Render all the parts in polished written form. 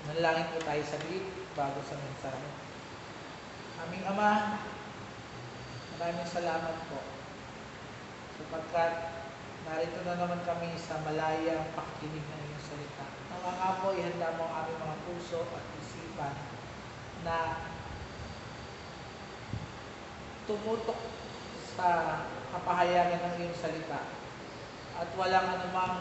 Manalangin po tayo saglit bago sa mensahe. Aming Ama, maraming salamat po sapagkat narito na naman kami sa malayang pakikinig ng iyong salita. Nawa nga po, ihanda mo ang aming mga puso at isipan na tumutok sa kapahayagan ng iyong salita at walang anumang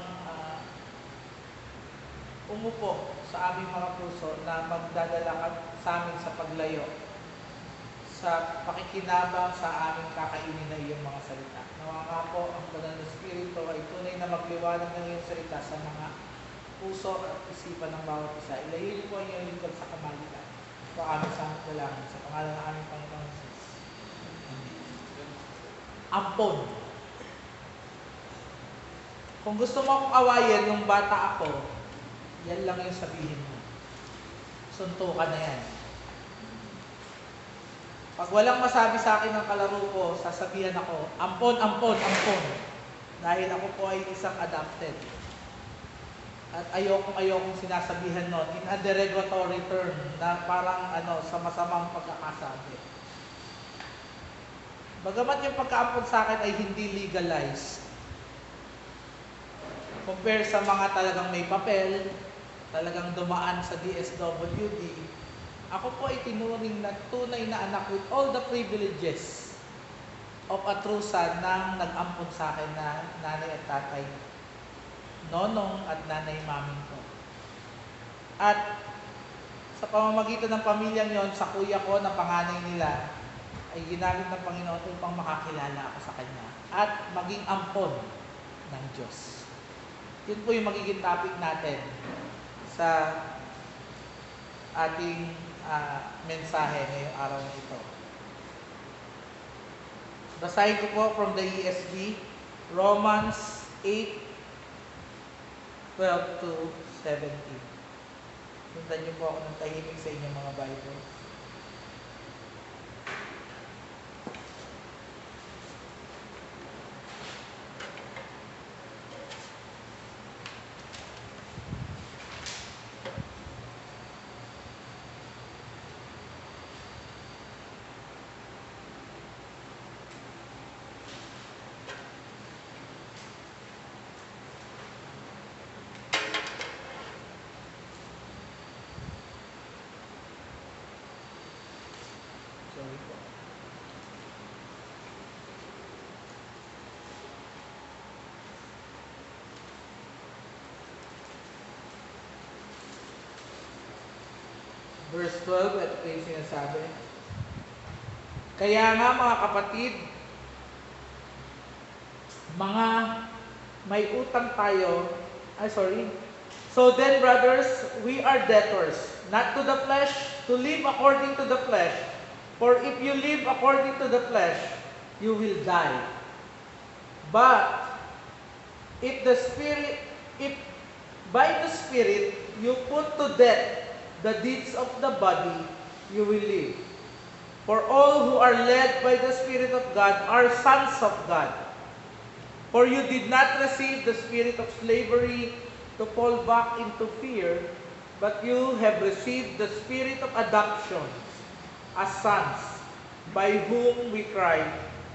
umupo sa aming mga puso na magdadala sa amin sa paglayo sa pakikinabang sa aming kakainin na iyong mga salita. Nawa nga po ang banal na Espiritu ay tunay na magliwanag ng iyong salita sa mga puso at isipan ng bawat isa. Ilayin niyo po ang iyong lingkod sa kamalian. Ito aming samot dalangin sa pangalan ng aming Panginoon Jesus. Ampon. Kung gusto mo akong awayin nung bata ako, yan lang yung sabihin mo. Suntukan na yan. Pag walang masabi sa akin ng kalaro ko, sasabihan ako, ampon, ampon, ampon. Dahil ako po ay isang adopted. At ayokong sinasabihan nun in a derogatory term na parang sa masamang pagkakasabi. Bagamat yung pagkaampon sa akin ay hindi legalized, compare sa mga talagang may papel, talagang dumaan sa DSWD, ako po ay tinuring na tunay na anak with all the privileges of a true son ng nag-ampon sa akin na nanay at tatay, nonong at nanay maming ko. At sa pamamagitan ng pamilyang yon, sa kuya ko na panganay nila, ay ginamit ng Panginoon upang makakilala ako sa Kanya at maging ampon ng Diyos. Yun po yung magiging topic natin sa ating mensahe ngayong araw na ito. Basahin ko po from the ESV, Romans 8:12 to 17. Sundan niyo po ako ng tahimik sa inyong mga Bible. Verse 12, ito po yung sinasabi. Kaya nga mga kapatid, mga may utang tayo, So then brothers, we are debtors, not to the flesh, to live according to the flesh. For if you live according to the flesh, you will die. But if by the Spirit you put to death the deeds of the body, you will live. For all who are led by the Spirit of God are sons of God. For you did not receive the spirit of slavery to fall back into fear, but you have received the spirit of adoption as sons, by whom we cry,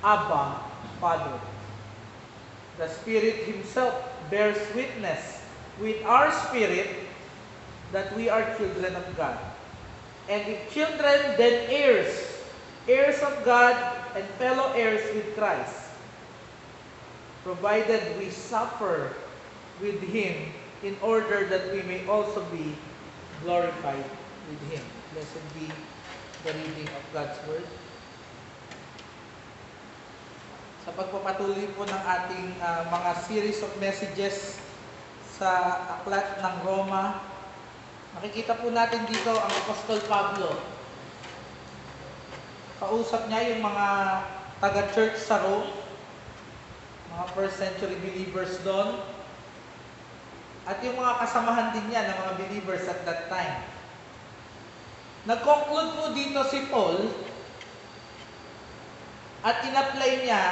Abba, Father. The Spirit Himself bears witness with our spirit that we are children of God. And if children, then heirs, heirs of God and fellow heirs with Christ, provided we suffer with Him in order that we may also be glorified with Him. Blessed be the reading of God's Word. Sa pagpapatuloy po ng ating mga series of messages sa aklat ng Roma, makikita po natin dito ang Apostol Pablo. Kausap niya yung mga taga-church sa Rome, mga first century believers doon, at yung mga kasamahan din niya ng mga believers at that time. Nag-conclude po dito si Paul at in-apply niya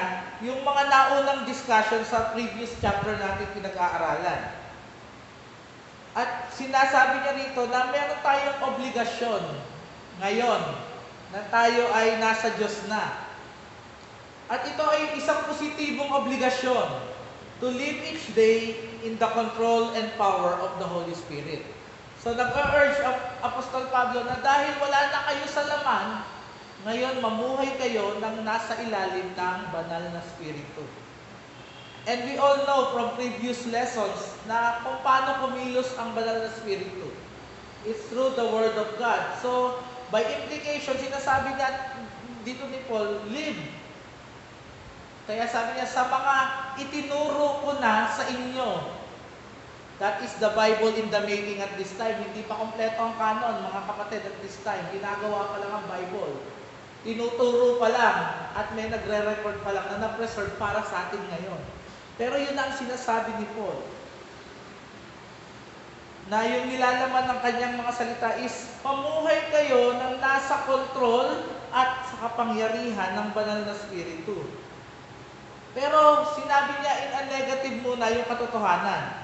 yung mga naunang discussion sa previous chapter natin pinag-aaralan. At sinasabi niya rito na meron tayong obligasyon ngayon na tayo ay nasa Diyos na. At ito ay isang positibong obligasyon to live each day in the control and power of the Holy Spirit. So nag-urge Apostol Pablo na dahil wala na kayo sa laman, ngayon mamuhay kayo ng nasa ilalim ng banal na Espiritu. And we all know from previous lessons na kung paano kumilos ang banal na Espiritu. It's through the Word of God. So, by implication, sinasabi niya dito ni Paul, live. Kaya sabi niya, sa mga itinuro ko na sa inyo, that is the Bible in the making at this time. Hindi pa kompleto ang canon, mga kapatid, at this time. Ginagawa pa lang ang Bible. Tinuturo pa lang at may nagre-record pa lang na na-preserve para sa atin ngayon. Pero yun ang sinasabi ni Paul. Na yung nilalaman ng kanyang mga salita is, pamuhay kayo ng nasa kontrol at sa kapangyarihan ng banal na Espiritu. Pero sinabi niya in a negative muna yung katotohanan.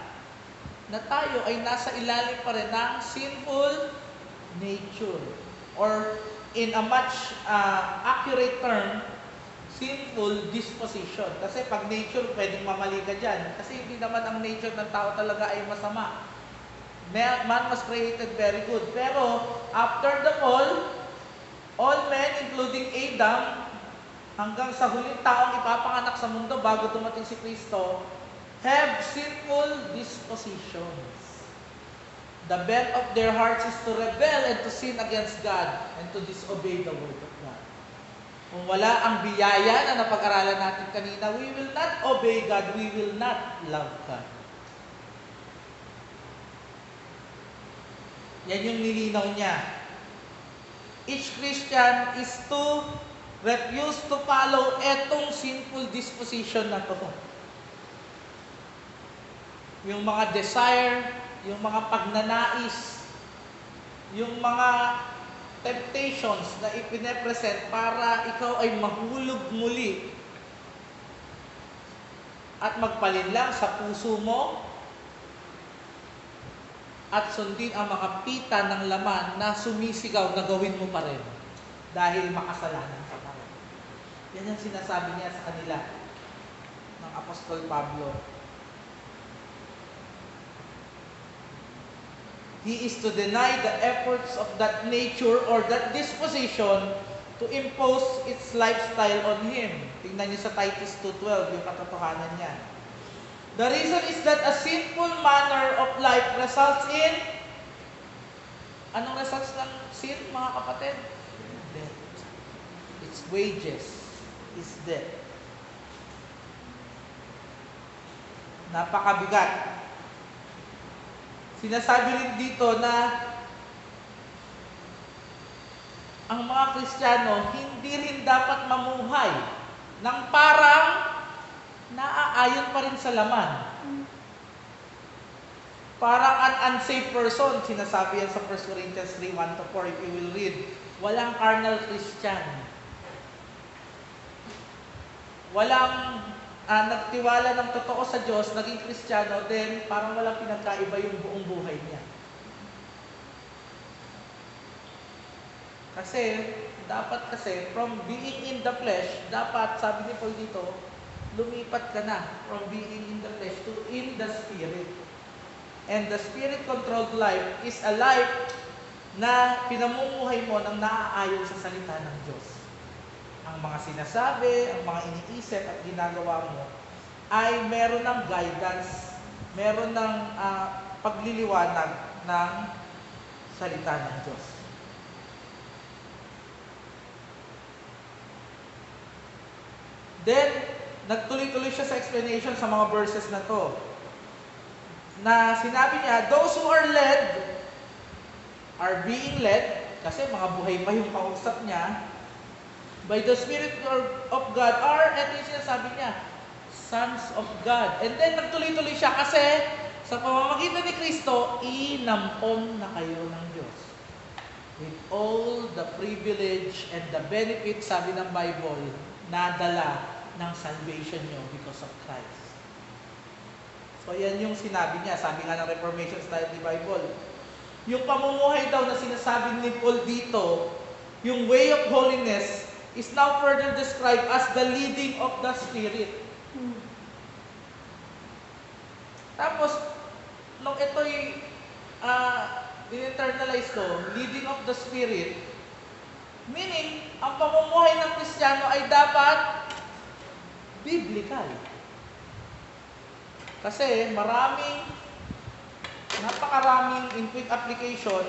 Na tayo ay nasa ilalim pa rin ng sinful nature. Or in a much accurate term, sinful disposition. Kasi pag nature, pwedeng mamali ka dyan. Kasi hindi naman ang nature ng tao talaga ay masama. Man was created very good. Pero after the fall, all men, including Adam, hanggang sa huling taong ipapanganak sa mundo bago dumating si Kristo, have sinful dispositions. The bent of their hearts is to rebel and to sin against God and to disobey the word of God. Kung wala ang biyaya na napag-aralan natin kanina, we will not obey God, we will not love God. Yan yung nilinaw niya. Each Christian is to refuse to follow etong sinful disposition na to. Yung mga desire, yung mga pagnanais, yung mga temptations na ipine-present para ikaw ay mahulog muli at magpalinlang sa puso mo at sundin ang mga pita ng laman na sumisigaw na gawin mo pa rin dahil makasalanan ka pa rin. Yan ang sinasabi niya sa kanila ng Apostol Pablo. He is to deny the efforts of that nature or that disposition to impose its lifestyle on him. Tingnan niyo sa Titus 2:12, yung katotohanan niya. The reason is that a sinful manner of life results in, anong results ng sin, mga kapatid? Death. Its wages is death. Napakabigat. Sinasabi rin dito na ang mga Kristiyano hindi rin dapat mamuhay ng parang naaayon pa rin sa laman. Parang an unsafe person, sinasabi yan sa 1 Corinthians 3:1-4, if you will read. Walang carnal Christian. Walang nagtiwala ng totoo sa Diyos, naging Kristiyano, then parang walang pinagkaiba yung buong buhay niya. Dapat from being in the flesh, dapat, sabi ni Paul dito, lumipat ka na from being in the flesh to in the Spirit. And the Spirit-controlled life is a life na pinamumuhay mo ng naaayon sa salita ng Diyos. Ang mga sinasabi, ang mga iniisip at ginagawa mo ay meron ng guidance, meron ng pagliliwanag ng salita ng Diyos. Then, nagtuloy-tuloy siya sa explanation sa mga verses na to. Na sinabi niya, those who are led are being led, kasi mga buhay pa yung kausap niya, by the Spirit of God are, eto yung sinasabi niya, sons of God. And then nagtuloy-tuloy siya kasi sa pamamagitan ni Kristo, inampon na kayo ng Diyos. With all the privilege and the benefit, sabi ng Bible, na dala ng salvation nyo because of Christ. So yan yung sinabi niya, sabi nga ng Reformation Study Bible. Yung pamumuhay daw na sinasabi ni Paul dito, yung way of holiness is now further described as the leading of the Spirit. Tapos, nung ito'y in-internalize ko, leading of the Spirit, meaning, ang pamumuhay ng Kristiyano ay dapat biblical. Kasi napakaraming in quick application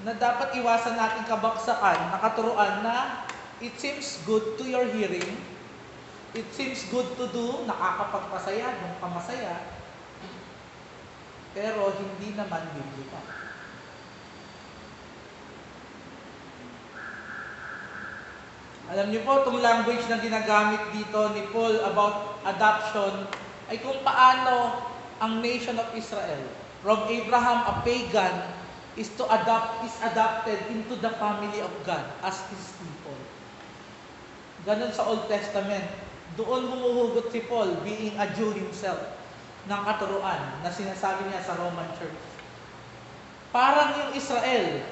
na dapat iwasan natin kabagsakan, nakaturuan na it seems good to your hearing, it seems good to do, nakakapagpasaya, nung kamasaya, pero hindi naman biblical. Alam niyo po, itong language na ginagamit dito ni Paul about adoption ay kung paano ang nation of Israel, from Abraham, a pagan, is adopted into the family of God as His people. Ganon sa Old Testament. Doon humuhugot si Paul, being a Jew himself, ng katuruan na sinasabi niya sa Roman Church. Parang yung Israel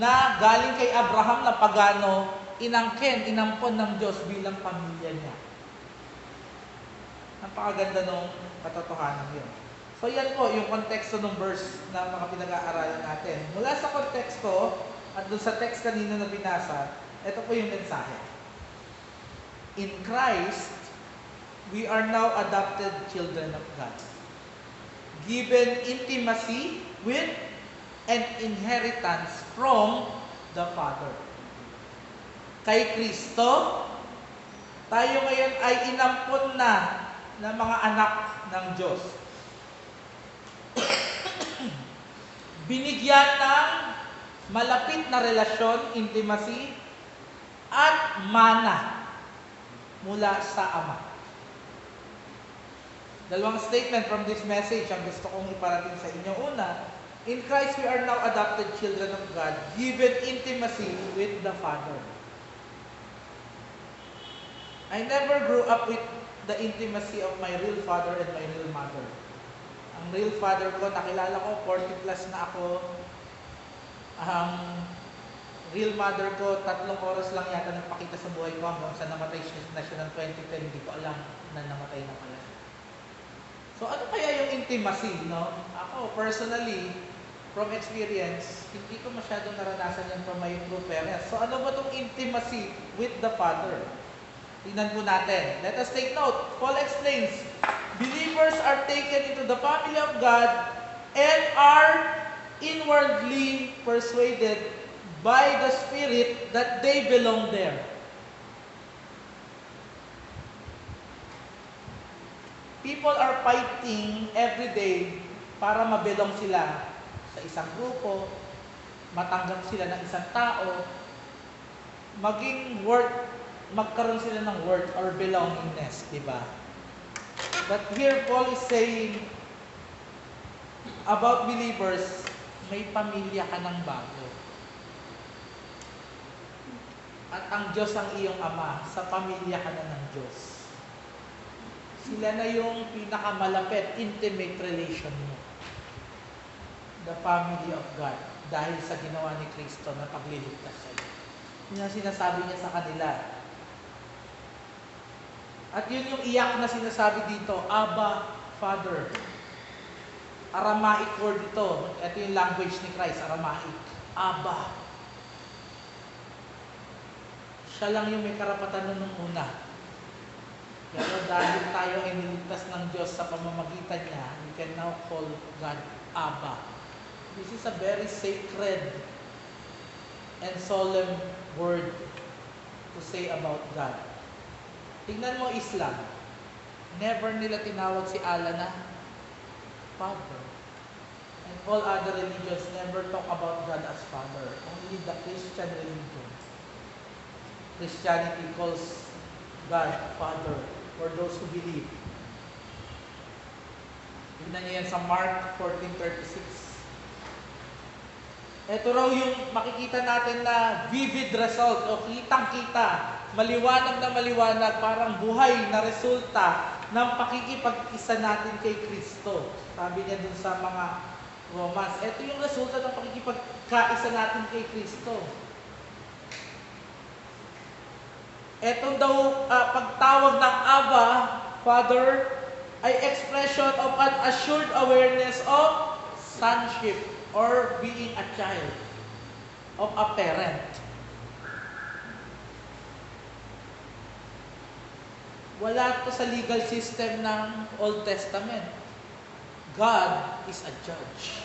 na galing kay Abraham na pagano, inampon ng Diyos bilang pamilya niya. Napakaganda nung katotohanan yun. So yan po yung konteksto ng verse na mga pinag-aaralan natin. Mula sa konteksto at dun sa text kanina na binasa, ito po yung mensahe. In Christ, we are now adopted children of God, given intimacy with and inheritance from the Father. Kay Kristo, tayo ngayon ay inampon na ng mga anak ng Diyos. Binigyan ng malapit na relasyon, intimacy, at mana mula sa Ama. Dalawang statement from this message ang gusto kong iparating sa inyo. Una, in Christ we are now adopted children of God, given intimacy with the Father. I never grew up with the intimacy of my real father and my real mother. Ang real father ko, nakilala ko, 40 plus na ako. Ang real mother ko, 3 oras lang yata nagpakita sa buhay ko hanggang sa namatay na siya ng 2010. Hindi ko alam na namatay na pala. So ano kaya yung intimacy, no? Ako, personally, from experience, hindi ko masyadong naranasan yan from my true parents. So ano ba itong intimacy with the Father? Tingnan po natin. Let us take note. Paul explains, believers are taken into the family of God and are inwardly persuaded by the Spirit that they belong there. People are fighting every day para mabelong sila sa isang grupo, matanggap sila ng isang tao, magkaroon sila ng worth or belongingness, di ba? But here Paul is saying about believers, may pamilya ka ng bago. At ang Diyos ang iyong Ama, sa pamilya ka na ng Diyos. Sila na yung pinakamalapit, intimate relation mo. The family of God, dahil sa ginawa ni Kristo na pagliligtas sa iyo. Yun ang sinasabi niya sa kanila. At yun yung iyak na sinasabi dito, Abba, Father. Aramaic word ito. Ito yung language ni Christ, Aramaic. Abba. Siya lang yung may karapatan nun nung una. Pero dahil tayo ay niligtas ng Diyos sa pamamagitan niya, we can now call God Abba. This is a very sacred and solemn word to say about God. Tingnan mo Islam. Never nila tinawag si Allah na Father. And all other religions never talk about God as Father. Only the Christian religion. Christianity calls God Father for those who believe. Tingnan niyo yan sa Mark 14:36. Ito raw yung makikita natin na vivid result o kitang-kita maliwanag na maliwanag, parang buhay na resulta ng pakikipag-isa natin kay Kristo. Sabi niya dun sa mga Romans, ito yung resulta ng pakikipagkaisa natin kay Kristo. Ito daw pagtawag ng Abba, Father, ay expression of an assured awareness of sonship or being a child of a parent. Wala to sa legal system ng Old Testament. God is a judge.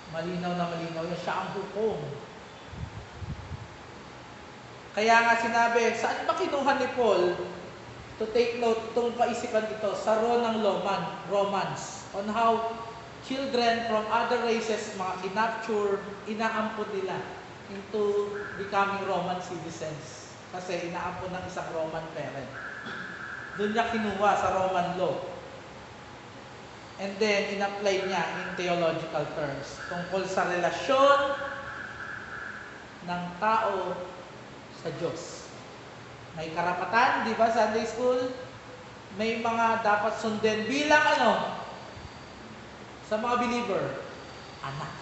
Malinaw na malinaw yan. Siya ang hukom. Kaya nga sinabi, saan ba kinuha ni Paul to take note itong kaisipan ito? Sa ng Romans, on how children from other races, mga kinapture, inaampon nila into becoming Roman citizens. Kasi inaampon ng isang Roman parent. Doon niya kinuha sa Roman law. And then, in-apply niya in theological terms tungkol sa relasyon ng tao sa Diyos. May karapatan, di ba, Sunday school? May mga dapat sundin bilang sa mga believer, anak.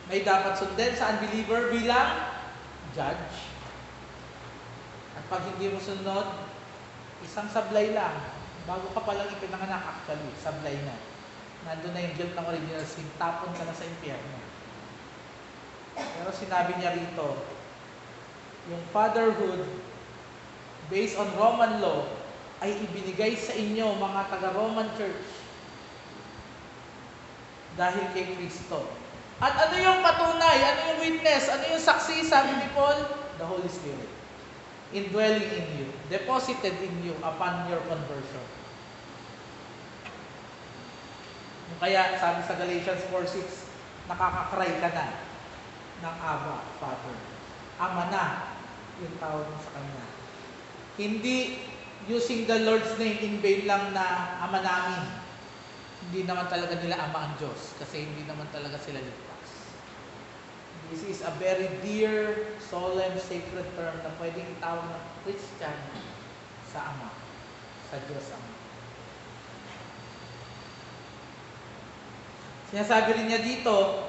May dapat sundin sa unbeliever bilang judge. At pag hindi mo sunod, isang sablay lang. Bago ka palang ipinanganak, actually, sablay na. Nandun na yung guilt ng original sin, tapon ka na sa impyerno. Pero sinabi niya rito, yung fatherhood based on Roman law ay ibinigay sa inyo mga taga-Roman church dahil kay Kristo. At ano yung patunay? Ano yung witness? Ano yung saksi? Sabi ni Paul, the Holy Spirit indwelling in you, deposited in you upon your conversion. Kaya sabi sa Galatians 4:6, nakakakry ka na ng Abba, Father. Ama na yung tawag mo sa Kanya. Hindi using the Lord's name in vain lang na Ama namin. Hindi naman talaga nila Ama ang Diyos kasi hindi naman talaga sila ligtas. This is a very dear, solemn, sacred term na pwedeng itawag ng Christian sa Ama, sa Diyos Ama. Sinasabi rin niya dito,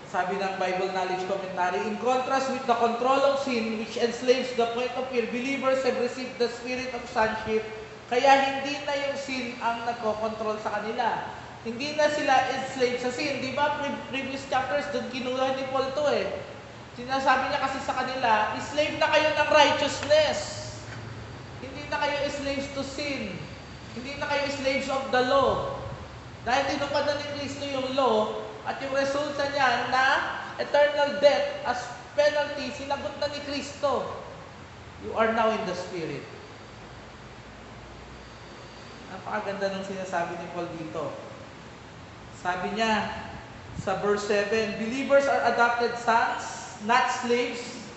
sabi ng Bible Knowledge Commentary, in contrast with the control of sin which enslaves the point of view, believers have received the spirit of sonship, kaya hindi na yung sin ang nagko-control sa kanila. Hindi na sila enslaved sa sin. Di ba, previous chapters, doon kinuha ni Paul to eh. Sinasabi niya kasi sa kanila, slave na kayo ng righteousness. Hindi na kayo slaves to sin. Hindi na kayo slaves of the law. Dahil tinupad na ni Kristo yung law, at yung resulta niya na eternal death as penalty, sinagot na ni Kristo. You are now in the Spirit. Napakaganda ng sinasabi ni Paul dito. Sabi niya sa verse 7, believers are adopted sons, not slaves.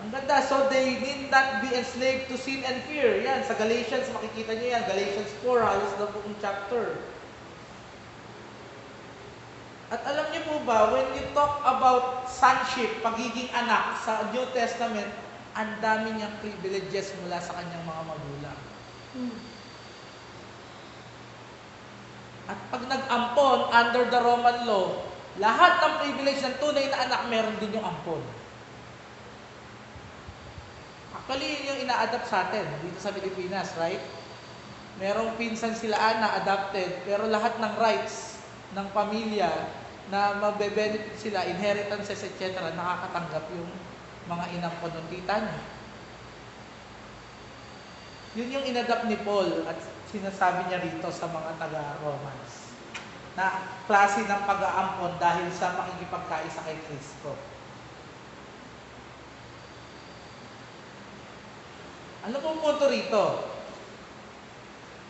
Ang ganda, so they need not be enslaved to sin and fear. Yan, sa Galatians, makikita niyo yan. Galatians 4, halos na buong chapter. At alam niyo po ba, when you talk about sonship, pagiging anak sa New Testament, ang dami niyang privileges mula sa kanyang mga magulang. At pag nag-ampon under the Roman law, lahat ng privilege ng tunay na anak, meron din yung ampon. Actually, yun yung ina-adapt sa atin dito sa Pilipinas, right? Merong pinsan sila adopted, pero lahat ng rights ng pamilya na mabe-benefit sila, inheritances, etc., nakakatanggap yung mga inampon ng tita niya. Yun yung inadapt ni Paul at sinasabi niya rito sa mga taga-Romans na klase ng pag-aampon dahil sa makikipagkaisa kay Kristo. Ano pong punto rito?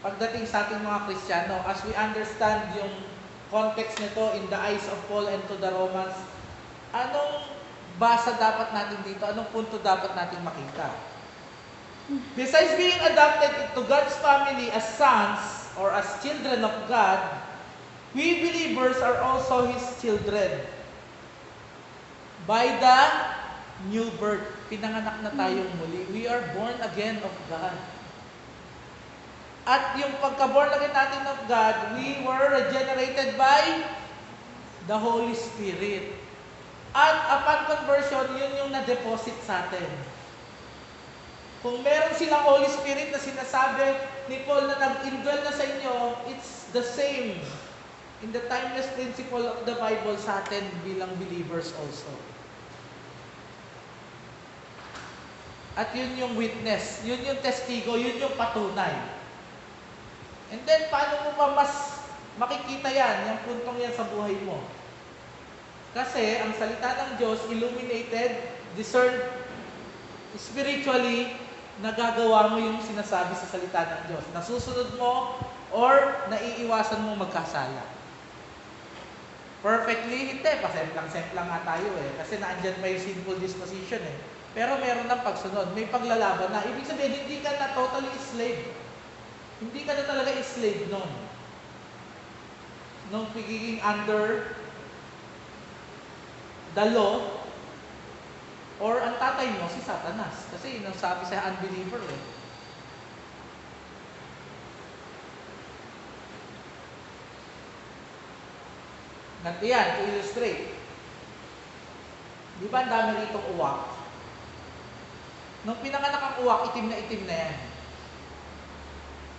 Pagdating sa ating mga Kristiyano, as we understand yung context nito in the eyes of Paul and to the Romans, anong basa dapat natin dito? Anong punto dapat natin makita? Besides being adopted into God's family as sons or as children of God, we believers are also His children. By the new birth. Pinanganak na tayong muli. We are born again of God. At yung pagka-born again natin of God, we were regenerated by the Holy Spirit. At upon conversion, yun yung na-deposit sa atin. Kung meron silang Holy Spirit na sinasabi ni Paul na nag-indwell na sa inyo, it's the same in the timeless principle of the Bible sa atin bilang believers also. At yun yung witness, yun yung testigo, yun yung patunay. And then, paano mo pa mas makikita yan, yung puntong yan sa buhay mo? Kasi, ang salita ng Diyos, illuminated, discerned, spiritually, nagagawa mo yung sinasabi sa salita ng Diyos. Nasusunod mo, or naiiwasan mo magkasala. Perfectly, hindi. Pasemplang-semplang nga tayo eh. Kasi naandyan pa yung sinful disposition eh. Pero meron ng pagsunod. May paglalaban na. Ibig sabihin, hindi ka na totally slave. Hindi ka na talaga slave nun. Nung pagiging under the law, or ang tatay mo, si Satanas. Kasi yun ang sabi sa unbeliever eh. Ganito yan, to illustrate. Di ba ang dami ritong uwak? Nung pinanganak ang uwak, itim na yan.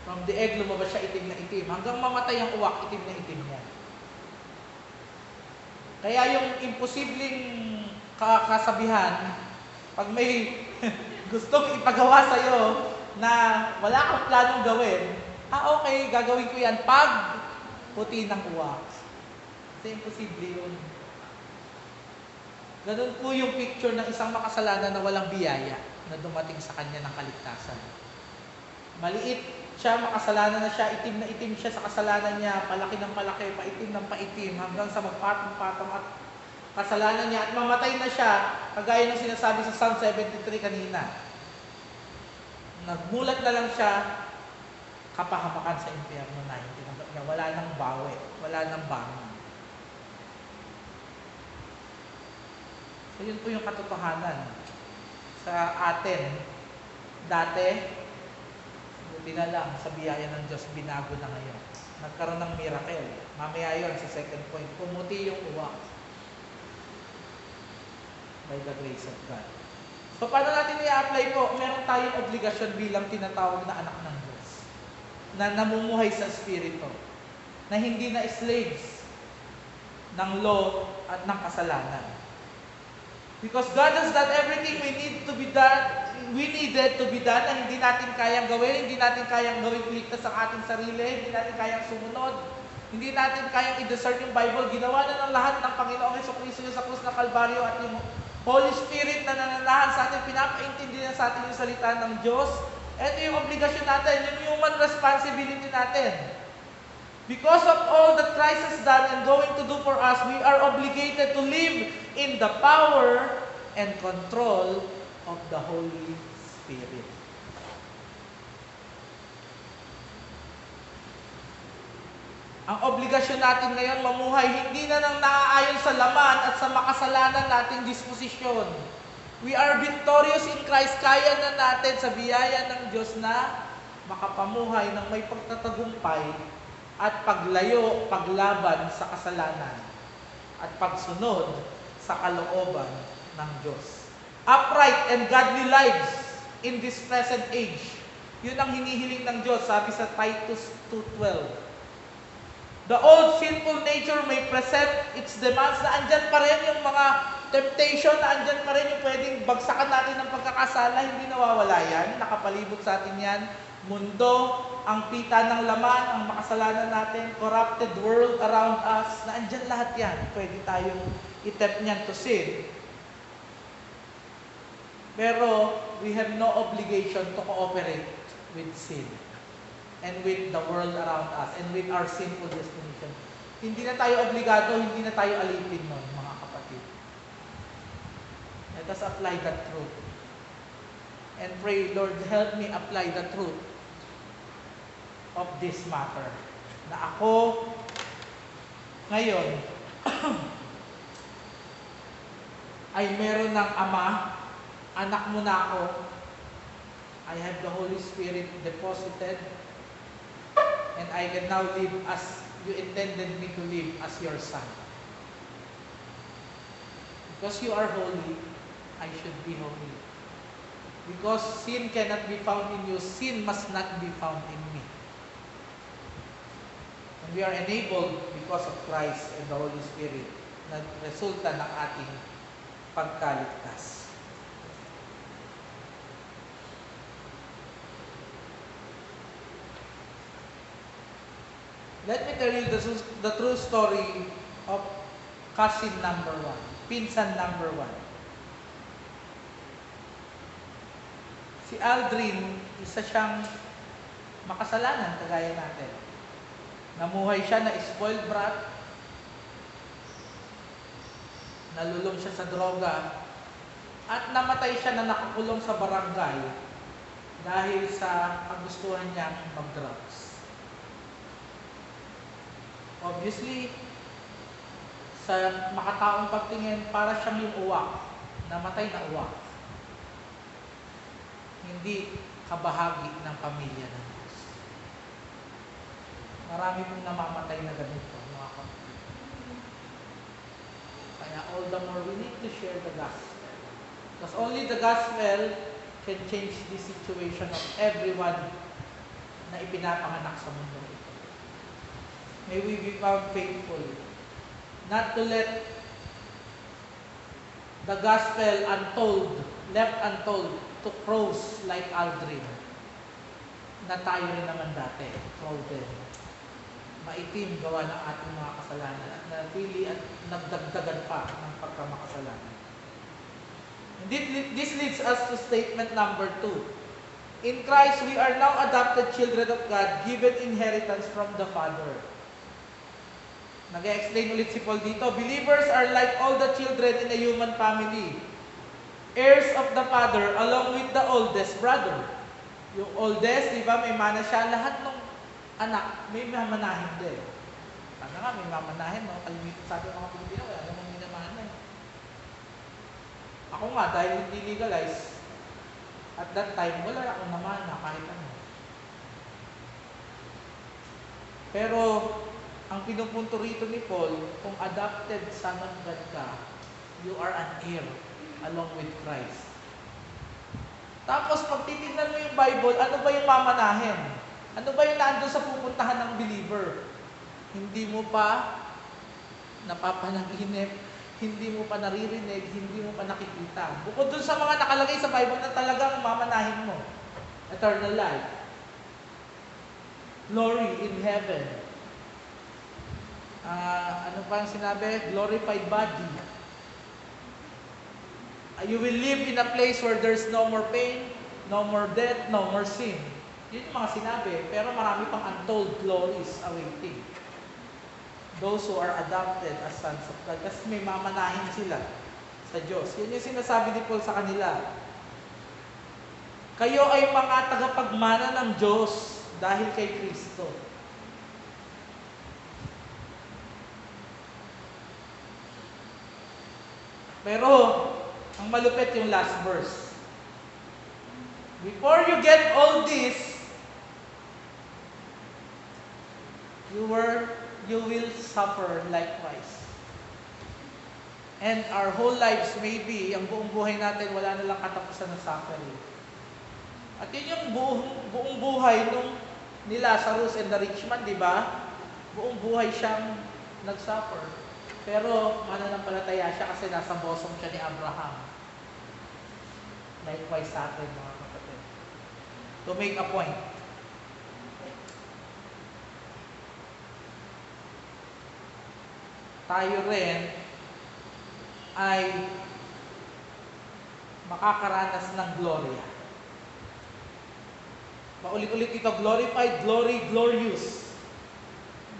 From the egg, lumabas siya itim na itim. Hanggang mamatay ang uwak, itim na itim yan. Kaya yung imposibleng kasabihan, pag may gustong ipagawa sa'yo na wala kang planong gawin, okay, gagawin ko yan pag puti ng uwak. Kasi imposible yun. Ganun po yung picture ng isang makasalanan na walang biyaya na dumating sa kanya ng kaligtasan. Maliit siya, makasalanan na siya, itim na itim siya sa kasalanan niya, palaki ng palaki, paitim ng paitim, hanggang sa magpatong-patong at kasalanan niya, at mamatay na siya, kagaya ng sinasabi sa Psalm 73 kanina. Nagmulat na lang siya, kapahamakan sa impyerno na, hindi na, wala nang bawi, wala nang bangon. So yun po yung katotohanan sa atin. Dati, buti na lang, sa biyaya ng Diyos, binago na ngayon. Nagkaroon ng miracle. Mamaya yun, sa second point, pumuti yung uwak. By the grace of God. So, paano natin i-apply po? Meron tayong obligasyon bilang tinatawag na anak ng Diyos. Na namumuhay sa Espiritu. Na hindi na slaves ng law at ng kasalanan. Because God has done everything we needed to be done na hindi natin kayang gawin, hindi natin kayang gawin iligtas ang ating sarili, hindi natin kayang sumunod, hindi natin kayang i-discern yung Bible. Ginawa na ng lahat ng Panginoong Jesucristo sa krus ng Kalbaryo at yung Holy Spirit na nananahan sa atin, pinapaintindi na sa atin yung salita ng Diyos. Ito yung obligasyon natin, yung human responsibility natin. Because of all that Christ has done and going to do for us, we are obligated to live in the power and control of the Holy Spirit. Ang obligasyon natin ngayon mamuhay hindi na nang naaayon sa laman at sa makasalanan nating disposisyon. We are victorious in Christ. Kaya na natin sa biyaya ng Diyos na makapamuhay ng may pagtatagumpay at paglayo, paglaban sa kasalanan at pagsunod sa kalooban ng Diyos. Upright and godly lives in this present age. Yun ang hinihiling ng Diyos, sabi sa Titus 2:12. The old sinful nature may present its demands na andyan pa rin yung mga temptation, na andyan pa rin yung pwedeng bagsakan natin ng pagkakasala, hindi nawawala yan, nakapalibot sa atin yan. Mundo, ang pita ng laman, ang makasalanan natin, corrupted world around us, na andyan lahat yan. Pwede tayong i-tempt niyan to sin. Pero we have no obligation to cooperate with sin and with the world around us and with our sinful disposition. Hindi na tayo obligado, hindi na tayo alipin nun, mga kapatid. Let us apply that truth. And pray, Lord, help me apply the truth of this matter. Na ako, ngayon, ay meron ng Ama, anak mo na ako, I have the Holy Spirit deposited, and I can now live as you intended me to live as your son. Because you are holy, I should be holy. Because sin cannot be found in you, sin must not be found in me. And we are enabled because of Christ and the Holy Spirit na resulta ng ating pagkaligtas. Let me tell you the true story of cousin number 1, pinsan number 1. Si Aldrin, isa siyang makasalanan kagaya natin. Namuhay siya na spoiled brat, nalulong siya sa droga, at namatay siya na nakakulong sa barangay dahil sa kagustuhan niyang mag-drugs. Obviously, sa makataong pagtingin, para siyang yung uwak, namatay na uwak. Hindi kabahagi ng pamilya ng Diyos. Marami pong namamatay na ganito, mga kapatid. Kaya all the more we need to share the gospel. Because only the gospel can change the situation of everyone na ipinapanganak sa mundo ito. May we be found faithful not to let the gospel left untold, to crows like Aldrin, na tayo rin naman dati, Trollden. Maitim gawa ng ating mga kasalanan at napili at nagdagdagan pa ng pagkamakasalanan. And this leads us to statement number 2. In Christ, we are now adopted children of God, given inheritance from the Father. Nag-explain ulit si Paul dito, believers are like all the children in a human family, heirs of the Father along with the oldest brother. Yung oldest, di ba, may mana siya. Lahat ng anak, may mamanahin din. Sana nga, may mamanahin, no? Kalimitan sabi ng mga Pilipino, kaya namang minamana eh. Ako nga, dahil hindi legalized, at that time, wala akong namana kahit ano. Pero, ang pinupunto rito ni Paul, kung adopted son of God ka, you are an heir along with Christ. Tapos, pag titignan mo yung Bible, ano ba yung mamanahin? Ano ba yung nandun sa pupuntahan ng believer? Hindi mo pa napapanaginip, hindi mo pa naririnig, hindi mo pa nakikita. Bukod dun sa mga nakalagay sa Bible na talagang mamanahin mo. Eternal life. Glory in heaven. Ano pa ang sinabi? Glorified body. You will live in a place where there's no more pain, no more death, no more sin. Yun yung mga sinabi. Pero marami pang untold glories awaiting those who are adopted as sons of God. Kasi may mamanahin sila sa Diyos. Yun yung sinasabi ni Paul sa kanila. Kayo ay mga tagapagmana ng Diyos dahil kay Kristo. Pero, ang malupit yung last verse. Before you get all this, you will suffer likewise. And our whole lives, maybe, ang buong buhay natin, wala na lang katapusan ng suffering. At yun yung buong buhay nung ni Lazarus and the rich man, di ba? Buong buhay siyang nag-suffer. Pero mananampalataya siya kasi nasa bosom siya ni Abraham. Likewise sa atin, mga kapatid. To make a point. Tayo rin ay makakaranas ng gloria. Paulit-ulit ito, glorified, glory, glorious.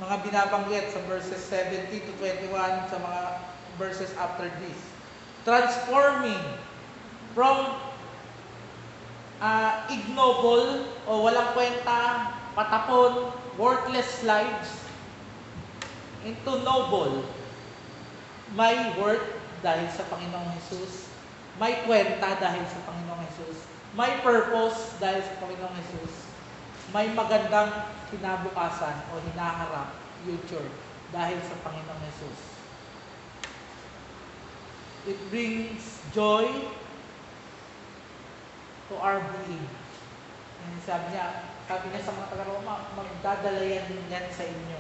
Mga binabanggit sa verses 17 to 21, sa mga verses after this. Transforming from ignoble o walang kwenta, patapon, worthless lives into noble, may worth, dahil sa Panginoong Jesus. May kwenta dahil sa Panginoong Jesus. May purpose dahil sa Panginoong Jesus. May magandang kinabukasan o hinaharap, future, dahil sa Panginoong Jesus. It brings joy to our being. And sabi niya sa mga taga-Roma, magdadala yan sa inyo.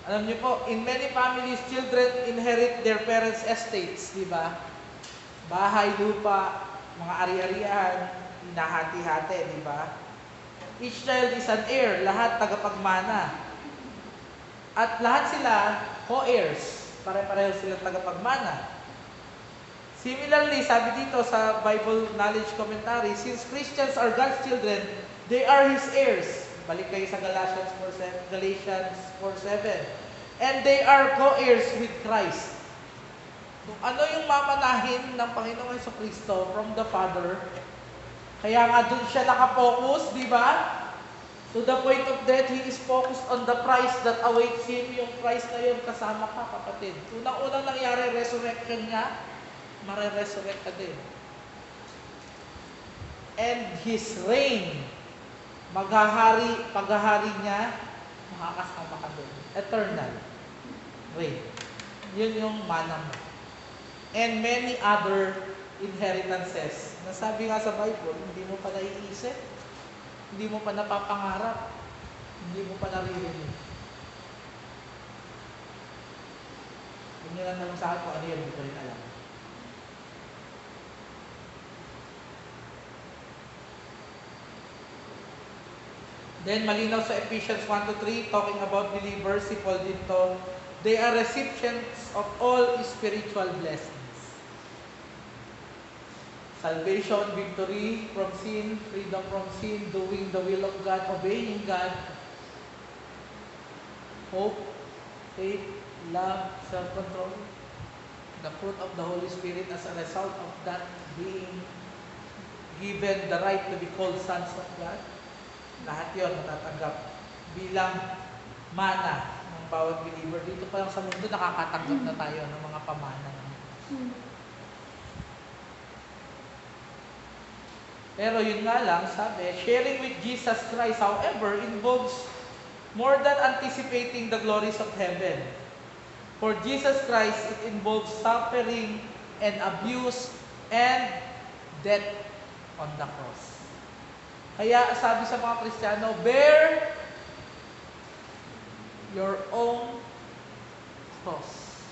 Alam niyo po, in many families, children inherit their parents' estates, di ba? Bahay, lupa, mga ari-arian, hinahati-hati, di ba? Each child is an heir, lahat tagapagmana. At lahat sila co-heirs, pare-pareho sila tagapagmana. Similarly, sabi dito sa Bible Knowledge Commentary, since Christians are God's children, they are His heirs. Balik kayo sa Galatians 4:7. And they are co-heirs with Christ. Kung ano yung mamanahin ng Panginoong Jesucristo from the Father, kaya nga doon siya nakapokus, di ba? To the point of death, He is focused on the prize that awaits Him. Yung prize na yun, kasama ka, kapatid. Unang-unang nangyari, resurrection niya, mare-resurrect ka din. And His reign, paghahari niya, makakasama ka din. Eternal reign. Yun yung manang. And many other inheritances. Nasabi nga sa Bible, hindi mo pa naiisip, hindi mo pa napapangarap, hindi mo pa naririnig. Kung nyo lang naman sa akin kung ano yun, hindi ko rin alam. Then, malinaw sa Ephesians 1-3, talking about believers, si Paul dito, they are recipients of all spiritual blessings. Salvation, victory from sin, freedom from sin, doing the will of God, obeying God, hope, faith, love, self-control, the fruit of the Holy Spirit as a result of that being given the right to be called sons of God. Lahat yun matatanggap bilang mana ng bawat believer. Dito pa lang sa mundo, nakakatanggap na tayo ng mga pamana. Pero yun nga lang, sabi, sharing with Jesus Christ, however, involves more than anticipating the glories of heaven. For Jesus Christ, it involves suffering and abuse and death on the cross. Kaya sabi sa mga Kristiyano, bear your own cross.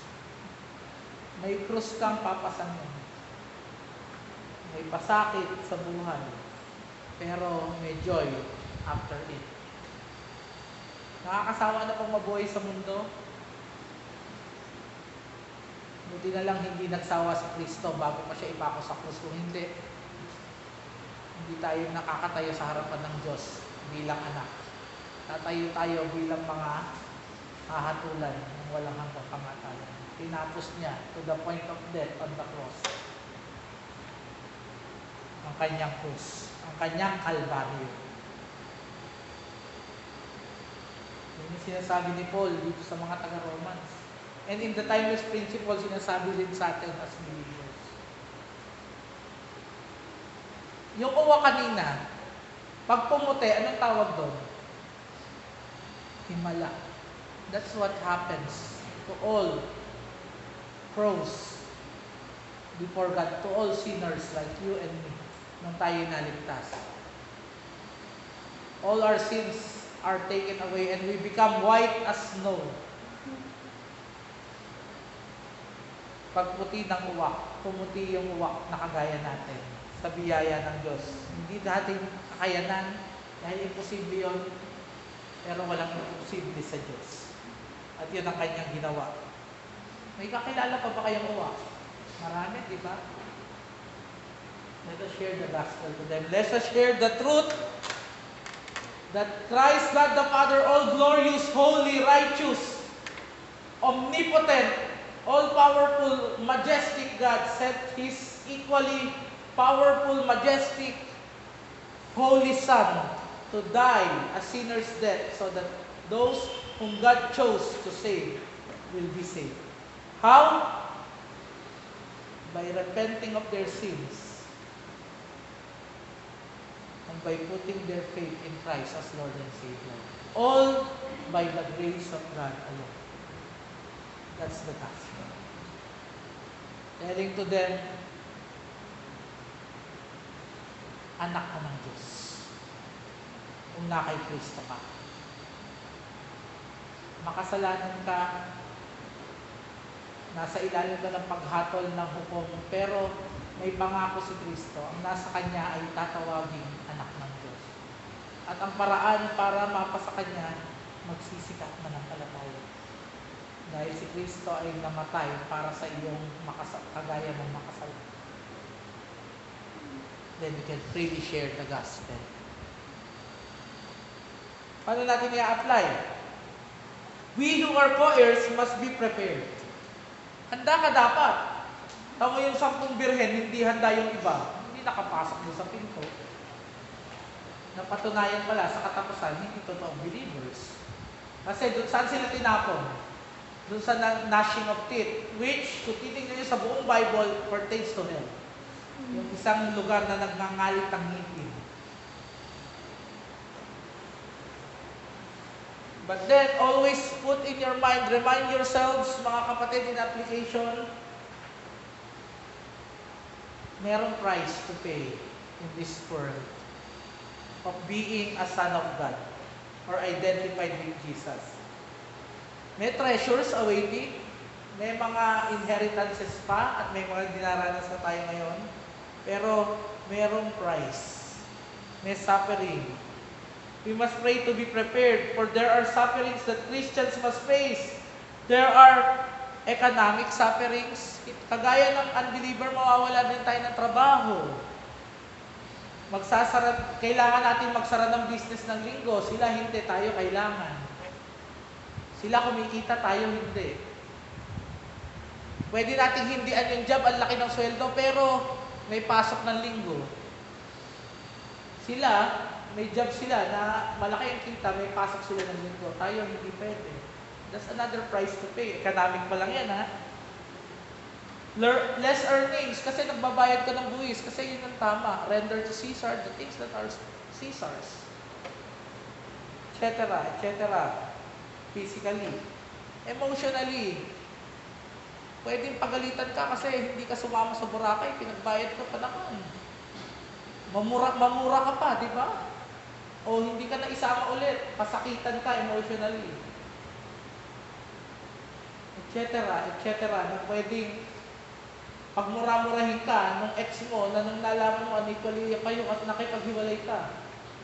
May krus kang papasanin. May pasakit sa buhay. Pero may joy after it. Nakakasawa na pang mabuhay sa mundo. Buti na lang hindi nagsawa si Kristo bago pa siya ipako sa krus. Kung hindi tayo nakakatayo sa harapan ng Diyos bilang anak. Tatayo tayo bilang mga hahatulan ng walang hanggang kamatayan. Tinapos niya to the point of death on the cross. Ang kanyang krus, ang kanyang kalbaryo. Yun yung sinasabi ni Paul dito sa mga taga-Romans. And in the timeless principle, sinasabi din sa atin as believers. Yung uwa kanina, pag pumuti, anong tawag doon? Himala. That's what happens to all crows before God, to all sinners like you and me, nung tayo naligtas. All our sins are taken away and we become white as snow. Pag puti ng uwak, pumuti yung uwak na kagaya natin. Sa biyaya ng Diyos. Hindi natin kakayanan dahil imposible yun, pero walang imposible sa Diyos. At yun ang kanyang ginawa. May kakilala pa ba kayong uwak? Marami, di ba? Let us share the gospel to them. Let us share the truth that Christ, God the Father, all glorious, holy, righteous, omnipotent, all-powerful, majestic God sent His equally powerful, majestic, holy Son to die a sinner's death so that those whom God chose to save will be saved. How? By repenting of their sins and by putting their faith in Christ as Lord and Savior. All by the grace of God alone. That's the gospel. Telling to them, anak ka ng Diyos. Kung na kay Kristo ka. Makasalanan ka, nasa ilalim ka ng paghatol ng hukom, pero may pangako si Kristo, ang nasa Kanya ay tatawaging anak ng Diyos. At ang paraan para mapasa Kanya, magsisikat mananampalataya. Dahil si Kristo ay namatay para sa iyong kagaya ng makasalanan. Then we can freely share the gospel. Paano natin i-apply? We who are co-heirs must be prepared. Handa ka dapat. Tamo yung 10 birhen, hindi handa yung iba. Hindi nakapasok doon sa pinto. Napatunayan pala sa katapusan, hindi totoong believers. Kasi doon, saan sila tinapon? Doon sa gnashing of teeth, which, kung titignan nyo sa buong Bible, pertains to hell. Yung isang lugar na nagngangalit ng ngipin. But then, always put in your mind, remind yourselves, mga kapatid, in application, merong price to pay in this world of being a son of God or identified with Jesus. May treasures awaiting, may mga inheritances pa, at may mga dinaranas na tayo ngayon. Pero, merong price. May suffering. We must pray to be prepared, for there are sufferings that Christians must face. There are economic sufferings. Kagaya ng unbeliever, mawawala din tayo ng trabaho. Kailangan natin magsara ng business ng linggo. Sila hindi, tayo kailangan. Sila kumikita, tayo hindi. Pwede nating hindian yung job, ang laki ng sweldo, pero may pasok ng linggo. Sila, may job sila na malaki ang kita, may pasok sila ng linggo. Tayo hindi pwede. That's another price to pay. Economic pa lang yan, ha? Less earnings, kasi nagbabayad ka ng buwis, kasi yun ang tama. Render to Caesar the things that are Caesar's. Etc. Etc. Physically. Emotionally. Pwedeng pagalitan ka kasi hindi ka sumama sa Boracay, pinagbayad ka pa naman. Mamura ka pa, di ba? O hindi ka na isama ulit, pasakitan ka emotionally. Etc. Etc. Na pwedeng pagmura-murahin ka nung ex mo na nung nalaman mo unequally kayo at nakipaghiwalay ka.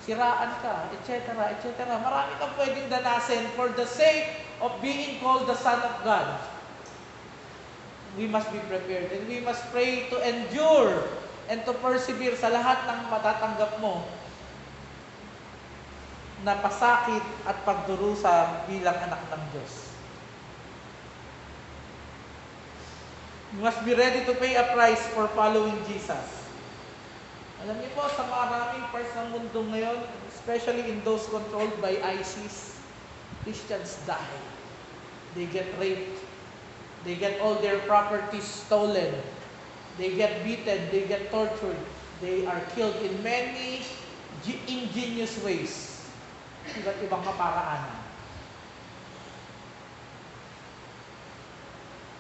Siraan ka, etc. etc. Marami kang pwedeng danasin for the sake of being called the Son of God. We must be prepared and we must pray to endure and to persevere sa lahat ng matatanggap mo na pasakit at pagdurusa bilang anak ng Diyos. You must be ready to pay a price for following Jesus. Alam niyo po, sa maraming parts ng mundo ngayon, especially in those controlled by ISIS, Christians die. They get raped. They get all their properties stolen. They get beaten. They get tortured. They are killed in many ingenious ways. Iba't ibang kaparaanan.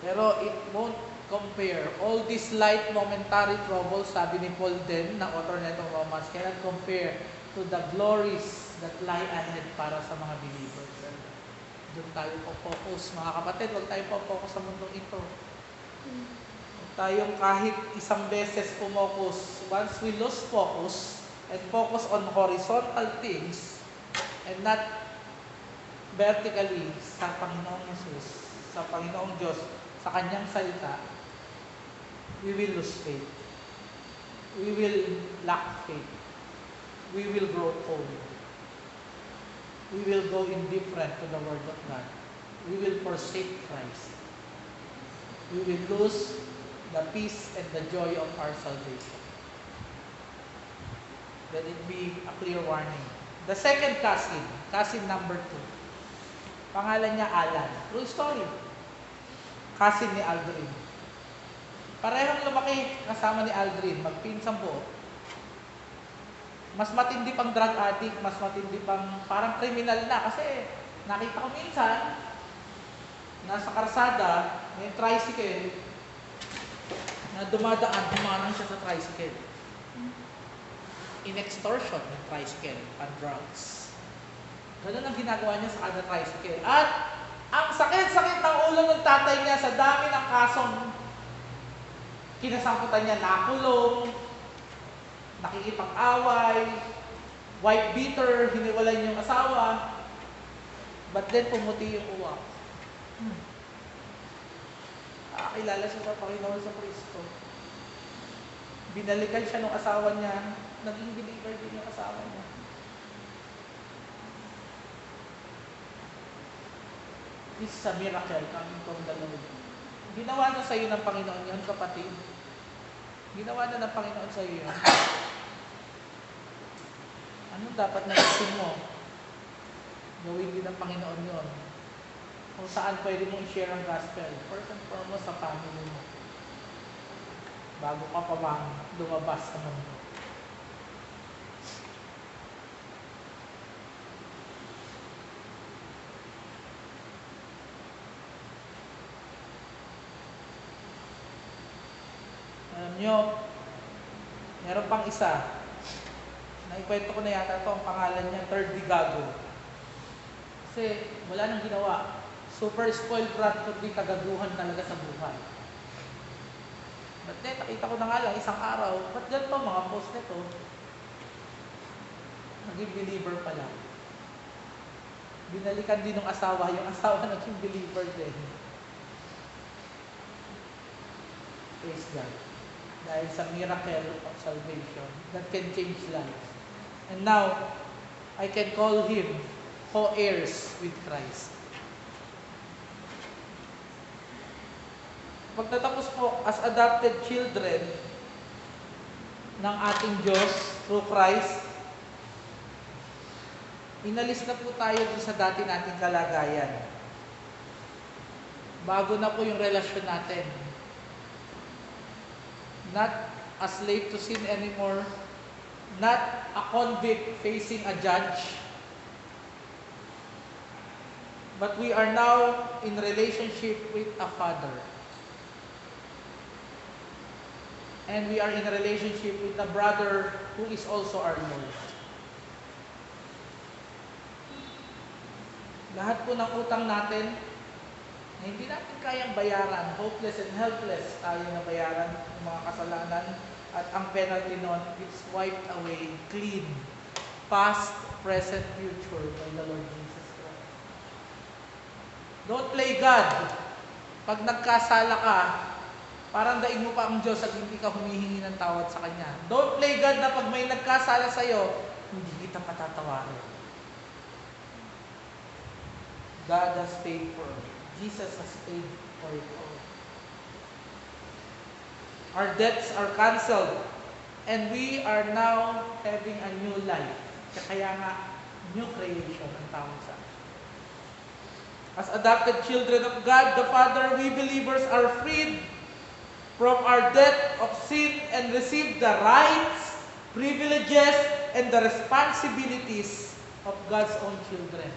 Pero it won't compare. All these light momentary troubles, sabi ni Paul din, na author na itong Romans, cannot compare to the glories that lie ahead para sa mga believers. Doon tayo po-focus. Mga kapatid, huwag tayo po-focus sa mundong ito. Huwag tayong kahit isang beses pumocus. Once we lose focus and focus on horizontal things and not vertically sa Panginoong Jesus, sa Panginoong Diyos, sa Kanyang salita, we will lose faith. We will lack faith. We will grow cold. We will go indifferent to the Word of God. We will forsake Christ. We will lose the peace and the joy of our salvation. Let it be a clear warning. The second cousin number 2, pangalan niya Alan. True story. cousin ni Aldrin. Parehong lumaki kasama ni Aldrin, magpinsang buo. Mas matindi pang drug addict, mas matindi pang parang kriminal na. Kasi nakita ko minsan, nasa karsada, may tricycle, na dumadaan, humarang siya sa tricycle. In-extortion ng tricycle and drugs. Ganun ang ginagawa niya sa kada tricycle. At ang sakit-sakit ng ulo ng tatay niya sa dami ng kasong kinasangkutan niya, nakulong, nakikipag-away, wife beater, hiniwalay niya yung asawa, but then pumuti yung uwak. Kilala siya sa Panginoon sa Kristo. Binalikan siya ng asawa niya, naging believer din yung asawa niya. This is a miracle coming from the Lord. Ginawa na sa iyo ng Panginoon yun, kapatid. Ginawa na ng Panginoon sa iyo yun. Anong dapat na isin mo? Gawin din ng Panginoon yun. Kung saan pwede mong i-share ang gospel. First and foremost sa family mo. Bago ka pa bang lumabas sa mundo. Alam nyo, meron pang isa. Naikwento ko na yata ito, ang pangalan niya, Third Digago. Kasi wala nang ginawa. Super spoiled brat, kundi kagaguhan talaga sa buhay. But then, nakita ko na nga lang, isang araw, ba't ganito mga post nito? Naging believer pala. Binalikan din ng asawa, yung asawa naging believer din. Praise God. Dahil sa miracle of salvation that can change lives. And now, I can call him co-heirs with Christ. Pagtatapos po, as adopted children ng ating Diyos through Christ, inalis na po tayo sa dati nating kalagayan. Bago na po yung relasyon natin. Not a slave to sin anymore, not a convict facing a judge, but we are now in relationship with a Father. And we are in a relationship with a brother who is also our Lord. Lahat po ng utang natin na hindi natin kayang bayaran, hopeless and helpless tayo na bayaran ng mga kasalanan, at ang penalty nun, it's wiped away, clean, past, present, future by the Lord Jesus Christ. Don't play God. Pag nagkasala ka, parang daing mo pa ang Diyos at hindi ka humihingi ng tawad sa Kanya. Don't play God na pag may nagkasala sa'yo, hindi kita patatawarin. God has paid for it. Jesus has paid for it all. Our debts are canceled and we are now having a new life. Kaya nga, new creation ang tawag sa atin. As adopted children of God, the Father, we believers are freed from our debt of sin and receive the rights, privileges, and the responsibilities of God's own children.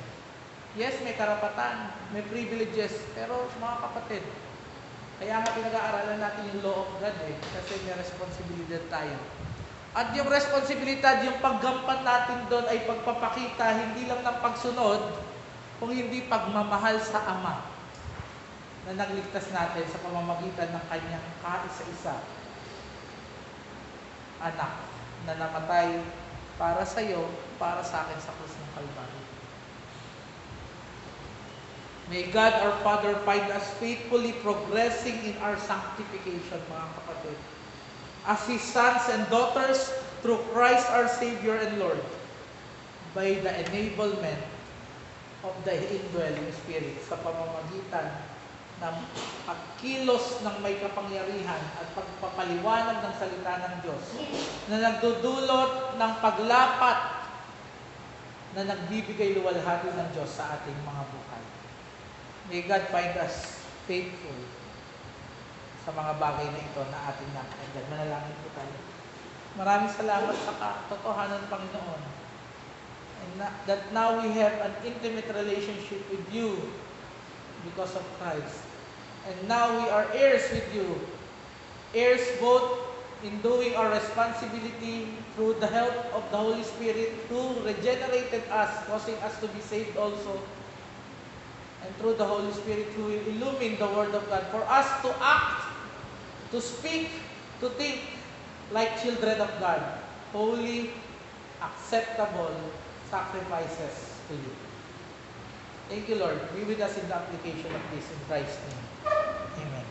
Yes, may karapatan, may privileges, pero mga kapatid, kaya nga pinag-aaralan natin yung law of God kasi may responsibilidad tayo. At yung responsibilidad, yung paggampan natin doon ay pagpapakita hindi lang ng pagsunod, kung hindi pagmamahal sa Ama na nagligtas natin sa pamamagitan ng Kanyang kaisa-isa anak na namatay para sa iyo, para sa akin sa krus ng Kalbaryo. May God our Father find us faithfully progressing in our sanctification, mga kapatid. As His sons and daughters through Christ our Savior and Lord, by the enablement of the indwelling Spirit, sa pamamagitan ng pagkilos ng may kapangyarihan at pagpapaliwanag ng salita ng Diyos na nagdudulot ng paglapat na nagbibigay luwalhati ng Diyos sa ating mga buhay. May God find us faithful sa mga bagay na ito na ating napakinggan. Manalangin po tayo. Maraming salamat sa katotohanan, Panginoon. And that now we have an intimate relationship with you because of Christ. And now we are heirs with you. Heirs both in doing our responsibility through the help of the Holy Spirit who regenerated us, causing us to be saved also. And through the Holy Spirit who will illumine the Word of God for us to act, to speak, to think like children of God. Holy, acceptable sacrifices to you. Thank you, Lord. Be with us in the application of this in Christ's name. Amen.